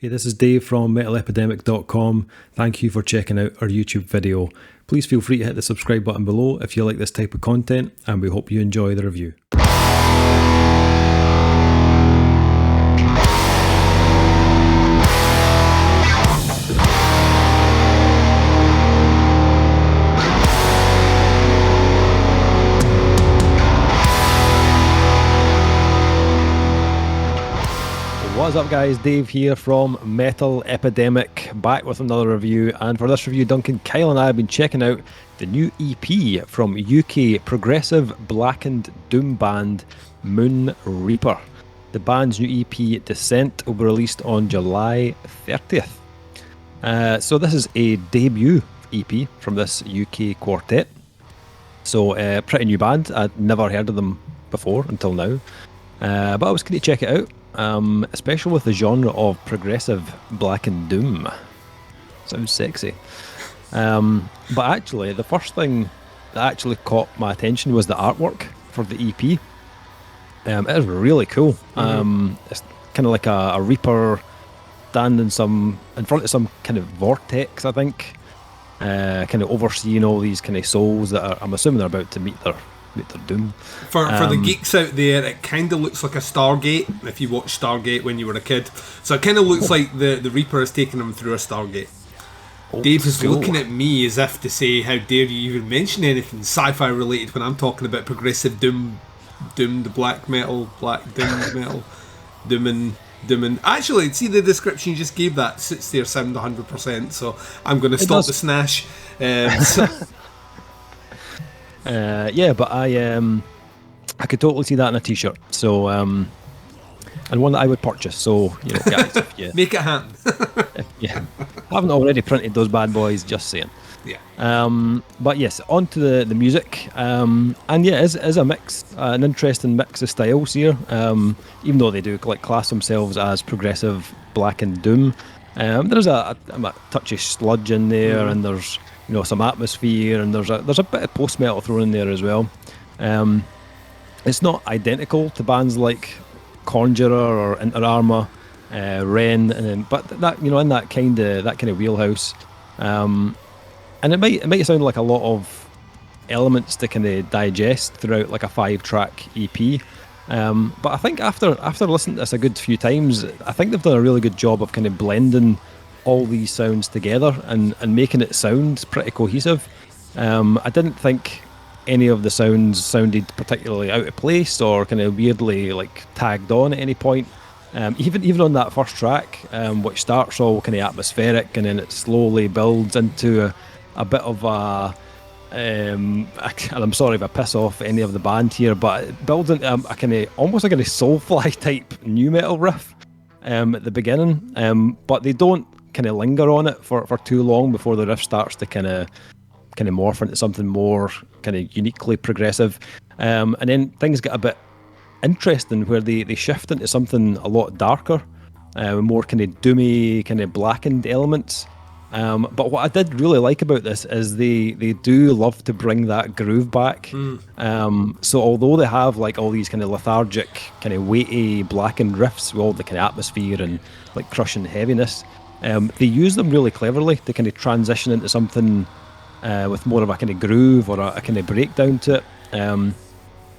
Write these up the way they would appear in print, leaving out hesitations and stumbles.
Hey, this is Dave from metalepidemic.com. Thank you for checking out our YouTube video. Please feel free to hit the subscribe button below if you like this type of content, and we hope you enjoy the review. What's up guys, Dave here from Metal Epidemic, back with another review, and for this review Duncan Kyle and I have been checking out the new EP from UK Progressive Blackened Doom band Moon Reaper. The band's new EP Descent will be released on July 30th. So this is a debut EP from this UK quartet. So pretty new band, I'd never heard of them before until now, but I was keen to check it out. Especially with the genre of progressive blackened doom. Sounds sexy. But actually, the first thing that actually caught my attention was the artwork for the EP. It is really cool. It's kind of like a Reaper standing in front of some kind of vortex, I think. Kind of overseeing all these kind of souls that are, I'm assuming they're about to meet their doom. For the geeks out there, it kind of looks like a Stargate, if you watched Stargate when you were a kid. So it kind of looks like the Reaper is taking them through a Stargate. Dave is looking at me as if to say, how dare you even mention anything sci-fi related when I'm talking about progressive doom, the black metal, doom and actually, see the description you just gave, that sits there sound 100%, so I'm going to stop the snash. Yeah, but I could totally see that in a t-shirt. So, and one that I would purchase. So, you know, guys, if you, make it happen. Haven't already printed those bad boys, just saying. Yeah. But yes, on to the music. And yeah, it is a mix, an interesting mix of styles here. Even though they do like class themselves as progressive blackened doom, there's a touch of sludge in there, and there's, you know, some atmosphere, and there's a bit of post metal thrown in there as well. It's not identical to bands like Conjurer or Arma, Wren, but that, you know, in that kind of wheelhouse. And it might sound like a lot of elements to kind of digest throughout like a 5-track EP. But I think after listening to this a good few times, I think they've done a really good job of kind of blending all these sounds together and making it sound pretty cohesive. I didn't think any of the sounds sounded particularly out of place or kind of weirdly like tagged on at any point. Even on that first track, which starts all kind of atmospheric and then it slowly builds into a bit of a and I'm sorry if I piss off any of the band here, but it builds into a kind of almost like a Soulfly type new metal riff at the beginning, but they don't kind of linger on it for too long before the riff starts to kind of morph into something more kind of uniquely progressive, and then things get a bit interesting where they shift into something a lot darker, more kind of doomy, kind of blackened elements. But what I did really like about this is they do love to bring that groove back. So although they have like all these kind of lethargic, kind of weighty, blackened riffs with all the kind of atmosphere and like crushing heaviness, they use them really cleverly to kind of transition into something with more of a kind of groove or a kind of breakdown to it.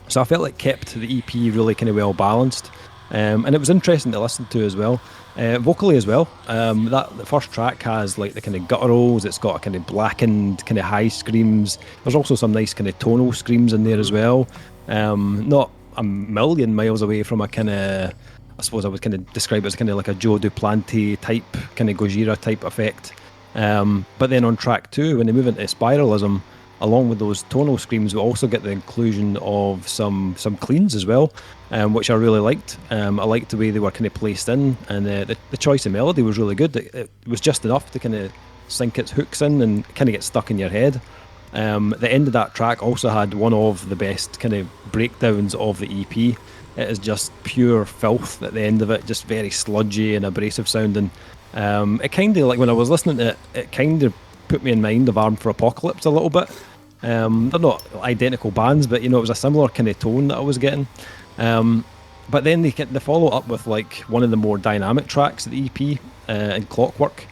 So I felt like kept the EP really kind of well balanced, and it was interesting to listen to as well. Vocally as well, the first track has like the kind of gutturals, it's got a kind of blackened kind of high screams. There's also some nice kind of tonal screams in there as well. Not a million miles away from a kind of, I suppose I would kind of describe it as kind of like a Joe Duplantis type, kind of Gojira type effect. But then on track 2, when they move into spiralism, along with those tonal screams, we also get the inclusion of some cleans as well, which I really liked. I liked the way they were kind of placed in, and the choice of melody was really good. It was just enough to kind of sink its hooks in and kind of get stuck in your head. The end of that track also had one of the best kind of breakdowns of the EP. It is just pure filth at the end of it, just very sludgy and abrasive sounding. It kind of, like when I was listening to it, it kind of put me in mind of Armed for Apocalypse a little bit. They're not identical bands, but you know, it was a similar kind of tone that I was getting. But then they follow up with like one of the more dynamic tracks of the EP, in Clockwork.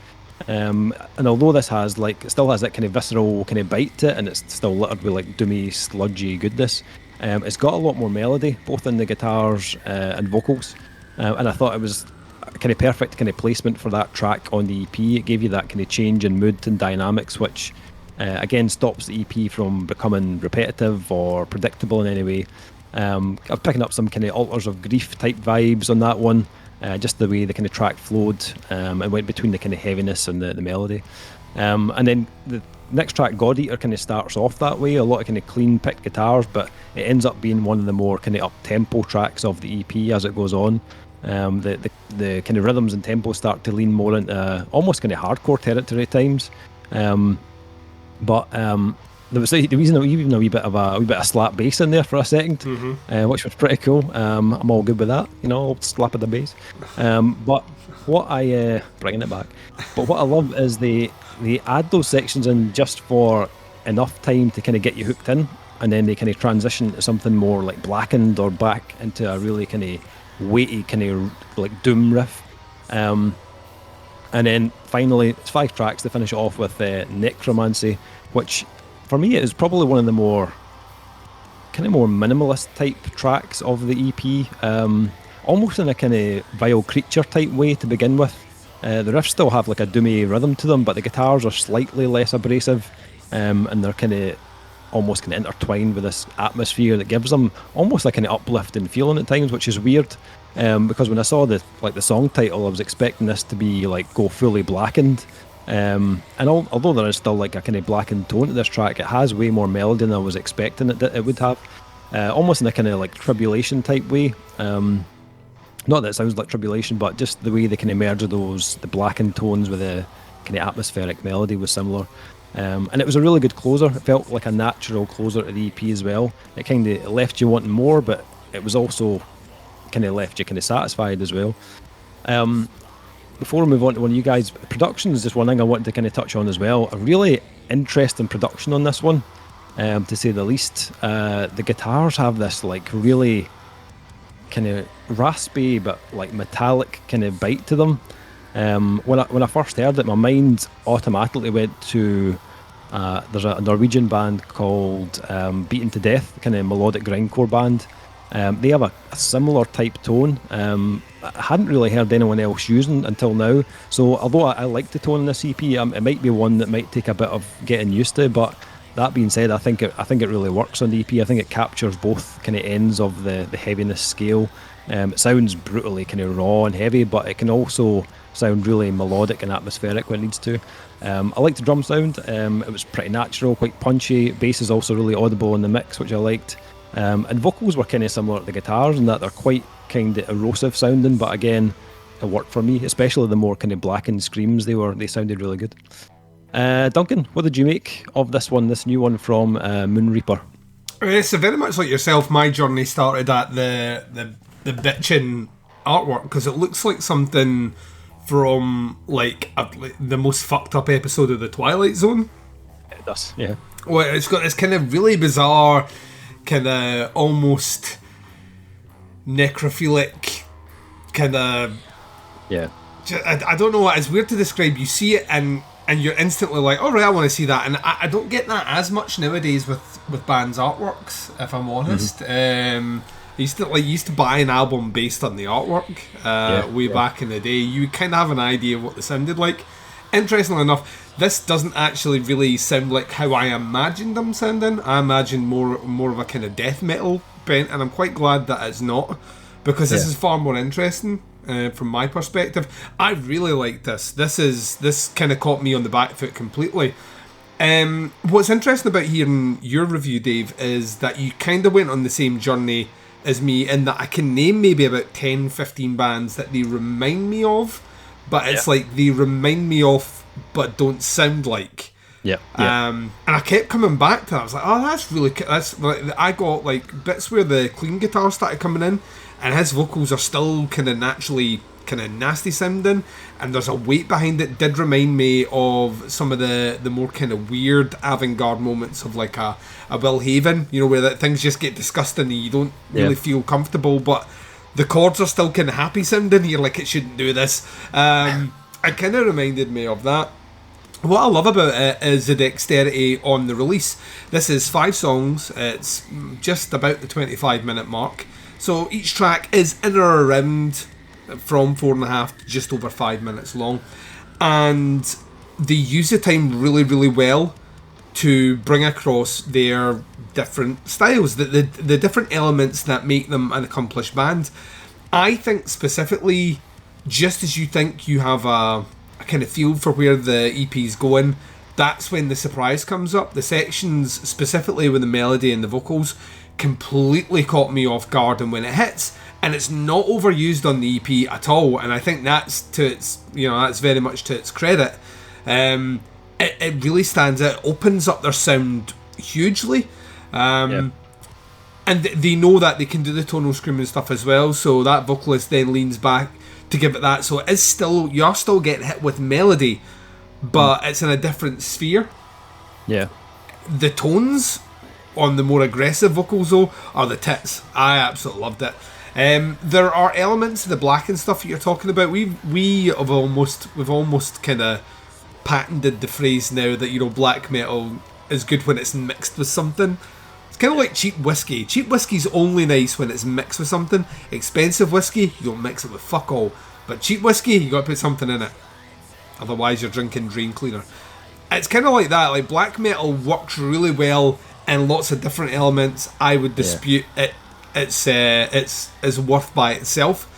And although this has it still has that kind of visceral kind of bite to it, and it's still littered with like doomy, sludgy goodness, it's got a lot more melody, both in the guitars and vocals. And I thought it was kind of perfect kind of placement for that track on the EP. It gave you that kind of change in mood and dynamics, which again stops the EP from becoming repetitive or predictable in any way. I'm picking up some kind of Altars of Grief type vibes on that one. Just the way the kind of track flowed and went between the kind of heaviness and the melody. And then the next track, God Eater, kind of starts off that way, a lot of kind of clean picked guitars, but it ends up being one of the more kind of up-tempo tracks of the EP as it goes on. The kind of rhythms and tempos start to lean more into almost kind of hardcore territory at times. But there was the reason even a wee bit of slap bass in there for a second, which was pretty cool. I'm all good with that, old slap of the bass. But what I bringing it back. But what I love is they add those sections in just for enough time to kind of get you hooked in, and then they kind of transition to something more like Blackened or back into a really kind of weighty kind of like doom riff. And then finally, it's 5 tracks to finish it off with Necromancy, which for me it is probably one of the more minimalist type tracks of the EP, almost in a kind of vile creature type way to begin with. The riffs still have like a doomy rhythm to them, but the guitars are slightly less abrasive, and they're kind of almost kind of intertwined with this atmosphere that gives them almost like an uplifting feeling at times, which is weird. Because when I saw the song title, I was expecting this to be like go fully blackened. And although there is still like a kind of blackened tone to this track, it has way more melody than I was expecting it would have. Almost in a kind of like tribulation type way. Not that it sounds like tribulation, but just the way they can merge the blackened tones with the kind of atmospheric melody was similar. And it was a really good closer. It felt like a natural closer to the EP as well. It kind of left you wanting more, but it was also kind of left you kind of satisfied as well. Before we move on to one of you guys, production is just one thing I wanted to kind of touch on as well. A really interesting production on this one, to say the least. The guitars have this like really kind of raspy but like metallic kind of bite to them. When I first heard it, my mind automatically went to there's a Norwegian band called Beaten to Death, kind of melodic grindcore band. They have a similar type tone. I hadn't really heard anyone else using until now. So although I like the tone in this EP, it might be one that might take a bit of getting used to. But that being said, I think it really works on the EP. I think it captures both kind of ends of the heaviness scale. It sounds brutally kind of raw and heavy, but it can also sound really melodic and atmospheric when it needs to. I like the drum sound. It was pretty natural, quite punchy. Bass is also really audible in the mix, which I liked. And vocals were kind of similar to the guitars in that they're quite kind of erosive sounding, but again, it worked for me, especially the more kind of blackened screams. They sounded really good. Duncan, what did you make of this new one from Moon Reaper? So very much like yourself, my journey started at the bitchin' artwork, because it looks like something from like the most fucked up episode of The Twilight Zone. It does, yeah. Well, it's got this kind of really bizarre, kind of almost necrophilic kind of... Yeah. I don't know what, it's weird to describe. You see it and you're instantly like, all right, I want to see that. And I don't get that as much nowadays with bands' artworks, if I'm honest. I used to buy an album based on the artwork way back in the day. You kind of have an idea of what they sounded like. Interestingly enough, this doesn't actually really sound like how I imagined them sounding. I imagined more of a kind of death metal bent, and I'm quite glad that it's not, because this is far more interesting from my perspective. I really like this. This kind of caught me on the back foot completely. What's interesting about hearing your review, Dave, is that you kind of went on the same journey as me, in that I can name maybe about 10-15 bands that they remind me of, but it's like they remind me of but don't sound like. And I kept coming back to that. I was like, oh, that's really that's like, I got like bits where the clean guitar started coming in, and his vocals are still kind of naturally kind of nasty sounding, and there's a weight behind it. Did remind me of some of the more kind of weird avant-garde moments of like a Will Haven, where that things just get disgusting and you don't really feel comfortable, but the chords are still kind of happy sounding. You're like, it shouldn't do this. It kind of reminded me of that. What I love about it is the dexterity on the release. This is 5 songs. It's just about the 25-minute mark. So each track is in or around from 4.5 to just over 5 minutes long. And they use the time really, really well to bring across their different styles, the different elements that make them an accomplished band. I think specifically, just as you think you have a kind of feel for where the EP's going, that's when the surprise comes up. The sections, specifically with the melody and the vocals, completely caught me off guard, and when it hits, and it's not overused on the EP at all, and I think that's that's very much to its credit. It really stands out. It opens up their sound hugely. And they know that they can do the tonal screaming stuff as well, so that vocalist then leans back to give it that. So it is still, you're still getting hit with melody, but it's in a different sphere. Yeah. The tones on the more aggressive vocals though are the tits. I absolutely loved it. There are elements of the blackened stuff that you're talking about. We've almost kind of patented the phrase now that black metal is good when it's mixed with something. It's kind of like cheap whiskey. Cheap whiskey's only nice when it's mixed with something. Expensive whiskey, you don't mix it with fuck all. But cheap whiskey, you got to put something in it. Otherwise, you're drinking drain cleaner. It's kind of like that. Like, black metal works really well in lots of different elements. I would dispute it's worth by itself.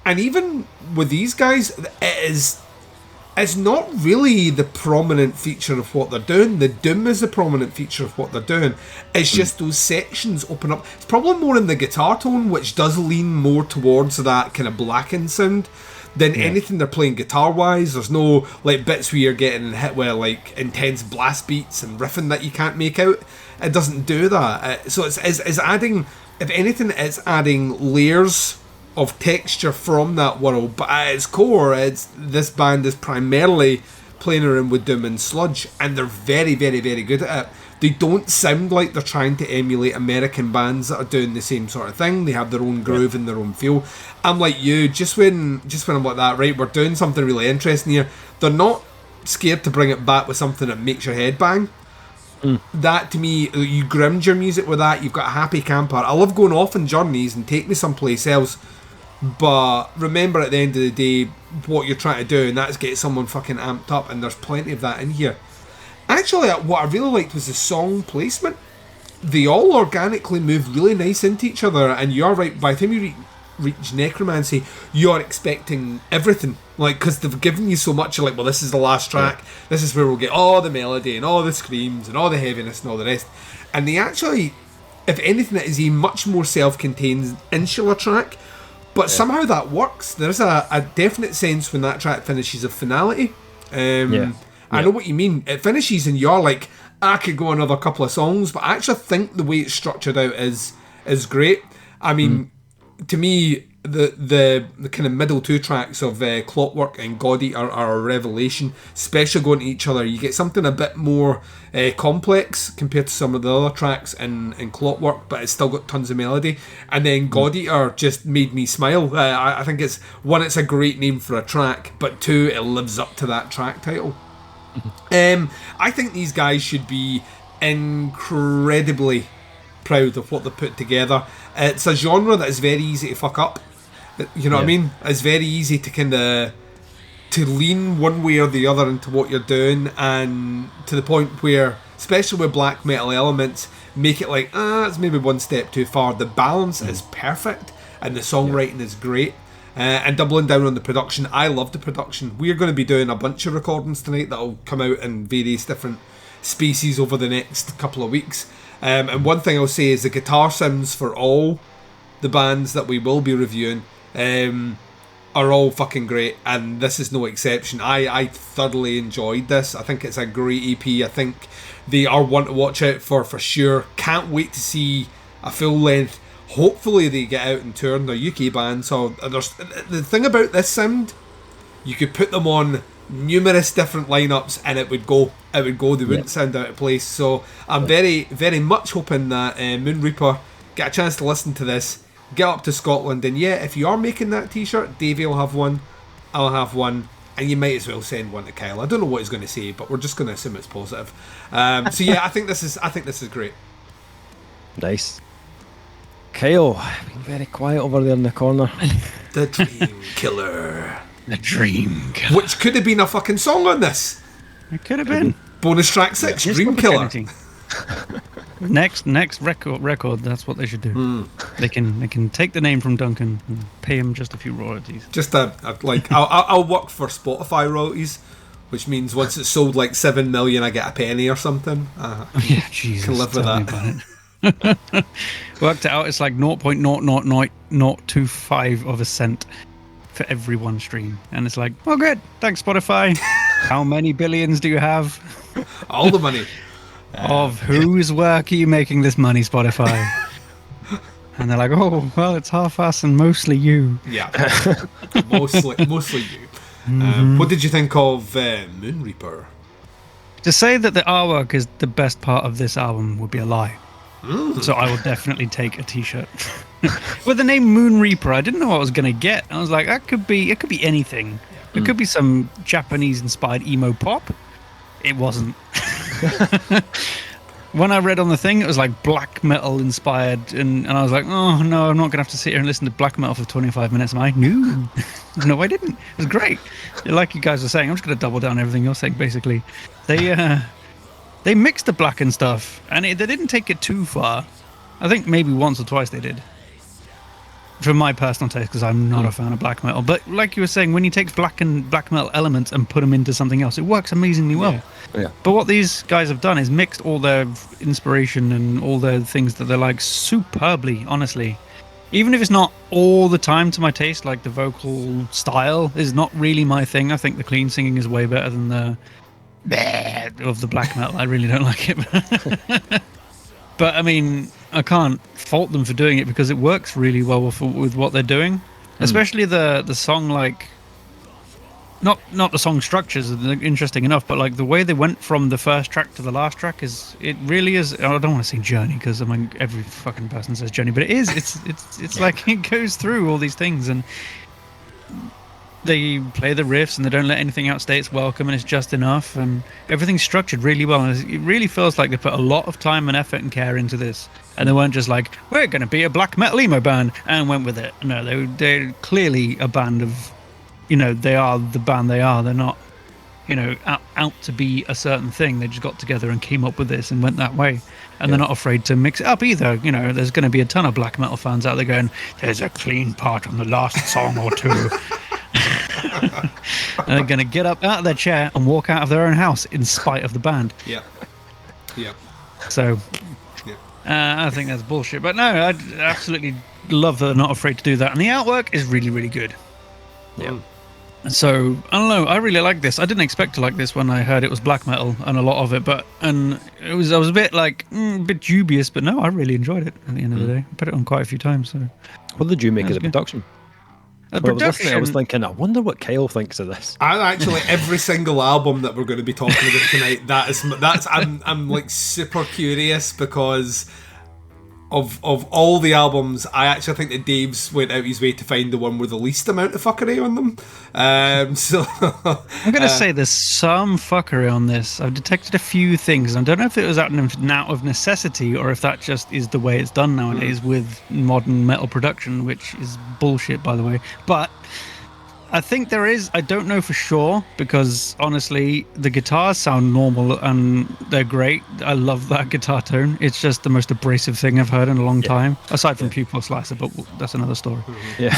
And even with these guys, it's not really the prominent feature of what they're doing. The doom is the prominent feature of what they're doing. It's just those sections open up. It's probably more in the guitar tone, which does lean more towards that kind of blackened sound than anything they're playing guitar-wise. There's no like bits where you're getting hit with like intense blast beats and riffing that you can't make out. It doesn't do that. So it's adding, if anything, it's adding layers of texture from that world, but at its core, this band is primarily playing around with doom and sludge, and they're very, very, very good at it. They don't sound like they're trying to emulate American bands that are doing the same sort of thing. They have their own groove and their own feel. I'm like you, just when I'm like that, right, we're doing something really interesting here, they're not scared to bring it back with something that makes your head bang. That, to me, you grimmed your music with that, you've got a happy camper. I love going off on journeys and take me someplace else, but remember at the end of the day what you're trying to do, and that's get someone fucking amped up, and there's plenty of that in here. Actually, what I really liked was the song placement. They all organically move really nice into each other, and you're right, by the time you reach Necromancy, you're expecting everything, like, because they've given you so much. You're like, well, this is the last track, this is where we'll get all the melody and all the screams and all the heaviness and all the rest. And they actually, if anything, it is a much more self-contained, insular track. But somehow that works. There's a definite sense when that track finishes of finality. I know what you mean. It finishes and you're like, I could go another couple of songs, but I actually think the way it's structured out is great. I mean, to me, the kind of middle two tracks of Clockwork and God Eater are a revelation, especially going to each other. You get something a bit more complex compared to some of the other tracks in Clockwork, but it's still got tons of melody. And then God Eater just made me smile. I think it's a great name for a track, but two, it lives up to that track title. I think these guys should be incredibly proud of what they put together. It's a genre that is very easy to fuck up. You know what I mean? It's very easy to kind of to lean one way or the other into what you're doing, and to the point where, especially with black metal elements, make it like, it's maybe one step too far. The balance is perfect, and the songwriting is great. And doubling down on the production, I love the production. We're going to be doing a bunch of recordings tonight that'll come out in various different species over the next couple of weeks. And one thing I'll say is the guitar sounds for all the bands that we will be reviewing are all fucking great, and this is no exception. I thoroughly enjoyed this. I think it's a great EP. I think they are one to watch out for sure. Can't wait to see a full length. Hopefully they get out and tour in their UK band. So there's the thing about this sound, you could put them on numerous different lineups and it would go. They wouldn't sound out of place. So I'm very, very much hoping that Moon Reaper get a chance to listen to this, get up to Scotland, and if you are making that t-shirt, Davey will have one, I'll have one, and you might as well send one to Kyle. I don't know what he's going to say, but we're just going to assume it's positive. So yeah, I think this is great. Nice. Kyle, being very quiet over there in the corner. The Dream Killer. The Dream Killer. Which could have been a fucking song on this. It could have been. Bonus track 6, Here's Dream Killer. opportunity. Next record. That's what they should do. They can take the name from Duncan and pay him just a few royalties. Just I'll work for Spotify royalties, which means once it's sold like 7 million, I get a penny or something. Yeah, Jesus. Can live with that. Worked it out. It's like 0.00025 of a cent for every one stream, and it's like, oh, good. Thanks, Spotify. How many billions do you have? All the money. Of whose work are you making this money, Spotify? And they're like, oh, well, it's half us and mostly you. Yeah, mostly you. What did you think of Moon Reaper? To say that the artwork is the best part of this album would be a lie. So I will definitely take a t-shirt. With the name Moon Reaper, I didn't know what I was going to get. I was like, it could be anything. It could be some Japanese-inspired emo pop. It wasn't. When I read on the thing, it was like black metal inspired, and I was like, oh no, I'm not going to have to sit here and listen to black metal for 25 minutes, am I? No. No, I didn't. It was great. Like you guys were saying, I'm just going to double down everything you're saying, basically. They mixed the black and stuff, and they didn't take it too far. I think maybe once or twice they did. For my personal taste, because I'm not a fan of black metal. But like you were saying, when you take black metal elements and put them into something else, it works amazingly well. Yeah. But what these guys have done is mixed all their inspiration and all their things that they like superbly, honestly. Even if it's not all the time to my taste, like the vocal style is not really my thing. I think the clean singing is way better than the of the black metal. I really don't like it. But I mean, I can't fault them for doing it because it works really well with what they're doing. Especially the song, like not the song structures are interesting enough, but like the way they went from the first track to the last track it really is. I don't want to say journey because I mean every fucking person says journey, but it is. It's like it goes through all these things and they play the riffs and they don't let anything outstay its welcome, and it's just enough, and everything's structured really well, and it really feels like they put a lot of time and effort and care into this, and they weren't just like, we're going to be a black metal emo band and went with it. No, they're clearly a band of, they are the band they are. They're not out to be a certain thing. They just got together and came up with this and went that way, and they're not afraid to mix it up either. There's going to be a ton of black metal fans out there going, there's a clean part on the last song or two. And they're going to get up out of their chair and walk out of their own house in spite of the band. Yeah. So, I think that's bullshit. But no, I absolutely love that they're not afraid to do that. And the artwork is really, really good. Yeah. So, I don't know. I really like this. I didn't expect to like this when I heard it was black metal and a lot of it. I was a bit a bit dubious. But no, I really enjoyed it at the end of the day. I put it on quite a few times. So, what did you make as a production? I was thinking, I wonder what Kyle thinks of this. I actually, every single album that we're going to be talking about tonight, I'm like super curious because of all the albums, I actually think that Dave's went out his way to find the one with the least amount of fuckery on them. So I'm going to say there's some fuckery on this. I've detected a few things. I don't know if it was out of necessity or if that just is the way it's done nowadays with modern metal production, which is bullshit, by the way. But I think there is. I don't know for sure because honestly, the guitars sound normal and they're great. I love that guitar tone. It's just the most abrasive thing I've heard in a long time, aside from Pupil Slicer, but that's another story. Yeah.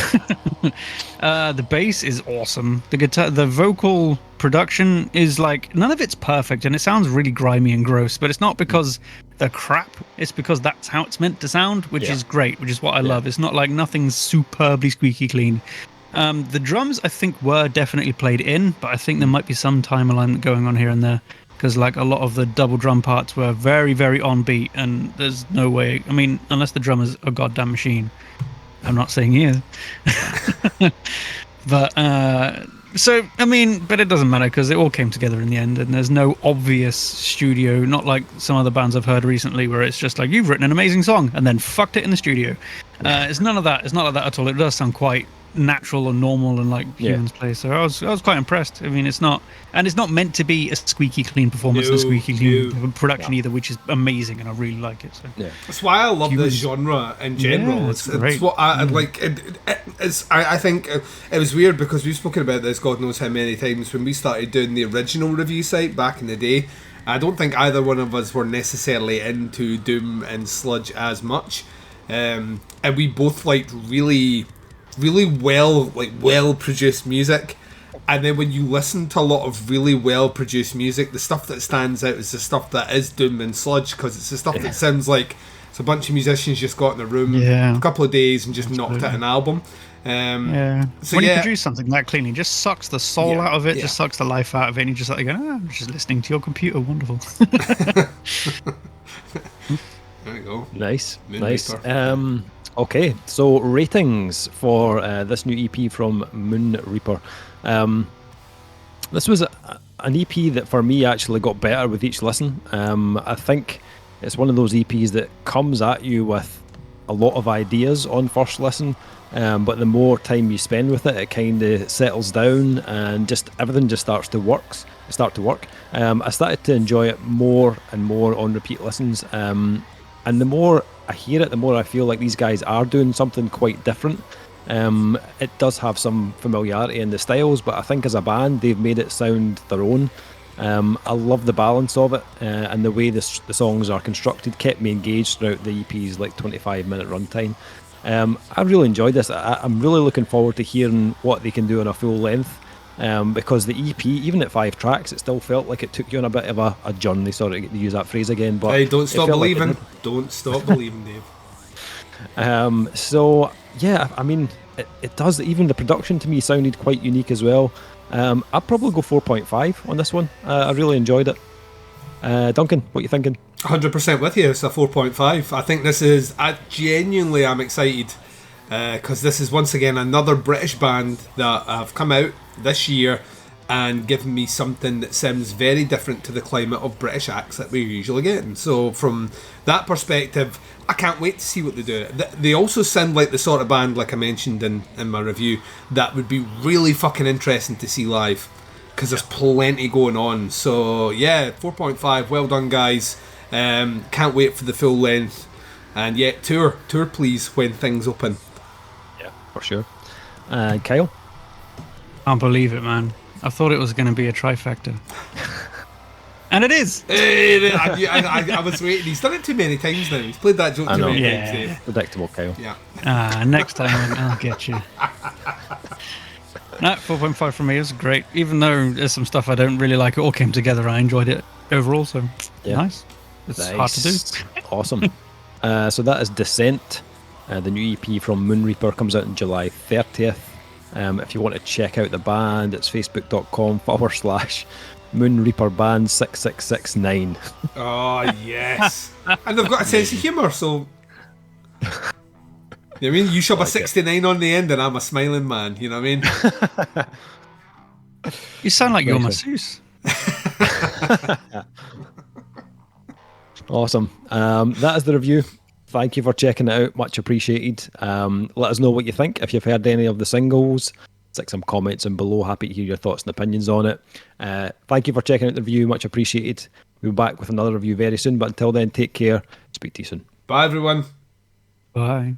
The bass is awesome. The vocal production is like none of it's perfect, and it sounds really grimy and gross. But it's not because they're crap. It's because that's how it's meant to sound, which is great, which is what I love. It's not like nothing's superbly squeaky clean. The drums, I think, were definitely played in, but I think there might be some time alignment going on here and there, because like a lot of the double drum parts were very, very on beat, and there's no way. I mean, unless the drummer's a goddamn machine. I'm not saying he is. But but it doesn't matter because it all came together in the end, and there's no obvious studio, not like some other bands I've heard recently where it's just like, you've written an amazing song and then fucked it in the studio. It's none of that. It's not like that at all. It does sound quite natural and normal and like Yeah. humans play. So I was quite impressed. I mean, it's not meant to be a squeaky clean performance and a squeaky clean production either, which is amazing, and I really like it. So. Yeah. That's why I love this genre in general. Yeah, it's great. what I like. I think it was weird because we've spoken about this God knows how many times when we started doing the original review site back in the day. I don't think either one of us were necessarily into Doom and Sludge as much, and we both liked really well produced music. And then when you listen to a lot of really well produced music, the stuff that stands out is the stuff that is Doom and Sludge, because it's the stuff that sounds like it's a bunch of musicians just got in a room a couple of days and just knocked out an album. So when you produce something that cleanly, it just sucks the soul out of it, just sucks the life out of it, and you just like, I'm just listening to your computer. Wonderful. There you go. Nice. Moon Nice. Reaper. Okay, so ratings for this new EP from Moon Reaper. This was an EP that for me actually got better with each listen. I think it's one of those EPs that comes at you with a lot of ideas on first listen, but the more time you spend with it, it kind of settles down and just everything just starts to work. I started to enjoy it more and more on repeat listens, and the more I hear it, the more I feel like these guys are doing something quite different. It does have some familiarity in the styles, but I think as a band they've made it sound their own. I love the balance of it, and the way the songs are constructed kept me engaged throughout the EP's like 25-minute runtime. I really enjoyed this. I'm really looking forward to hearing what they can do on a full length, because the EP, even at 5 tracks, it still felt like it took you on a bit of a journey, sorry to use that phrase again, but Hey, don't stop it felt like believing. Don't stop believing, Dave. So yeah, I mean, it does. Even the production to me sounded quite unique as well. I'd probably go 4.5 on this one. I really enjoyed it. Duncan, what are you thinking? 100% with you. It's a 4.5. I think this is. I'm excited because this is once again another British band that have come out this year and given me something that sounds very different to the climate of British acts that we're usually getting. So from that perspective, I can't wait to see what they do. They also sound like the sort of band, like I mentioned in my review, that would be really fucking interesting to see live, because there's plenty going on. So yeah, 4.5, well done guys. Can't wait for the full length. And yeah, tour please when things open. Yeah, for sure. Kyle? Can't believe it, man. I thought it was going to be a trifecta. And it is! I was waiting. He's done it too many times now. He's played that joke too many times, Dave. Predictable, Kyle. Yeah. Next time I'll get you. No, 4.5 from me is great. Even though there's some stuff I don't really like, it all came together. I enjoyed it overall, so nice. It's hard to do. Awesome. So that is Descent. The new EP from Moon Reaper comes out on July 30th. If you want to check out the band, it's facebook.com/Moon Reaper Band 6669. Oh, yes. And they've got a sense of humour, so. You know what I mean? You shove a 69 on the end and I'm a smiling man, you know what I mean? You sound like your masseuse. Awesome. That is the review. Thank you for checking it out. Much appreciated. Let us know what you think. If you've heard any of the singles, stick some comments in below. Happy to hear your thoughts and opinions on it. Thank you for checking out the review. Much appreciated. We'll be back with another review very soon. But until then, take care. Speak to you soon. Bye, everyone. Bye.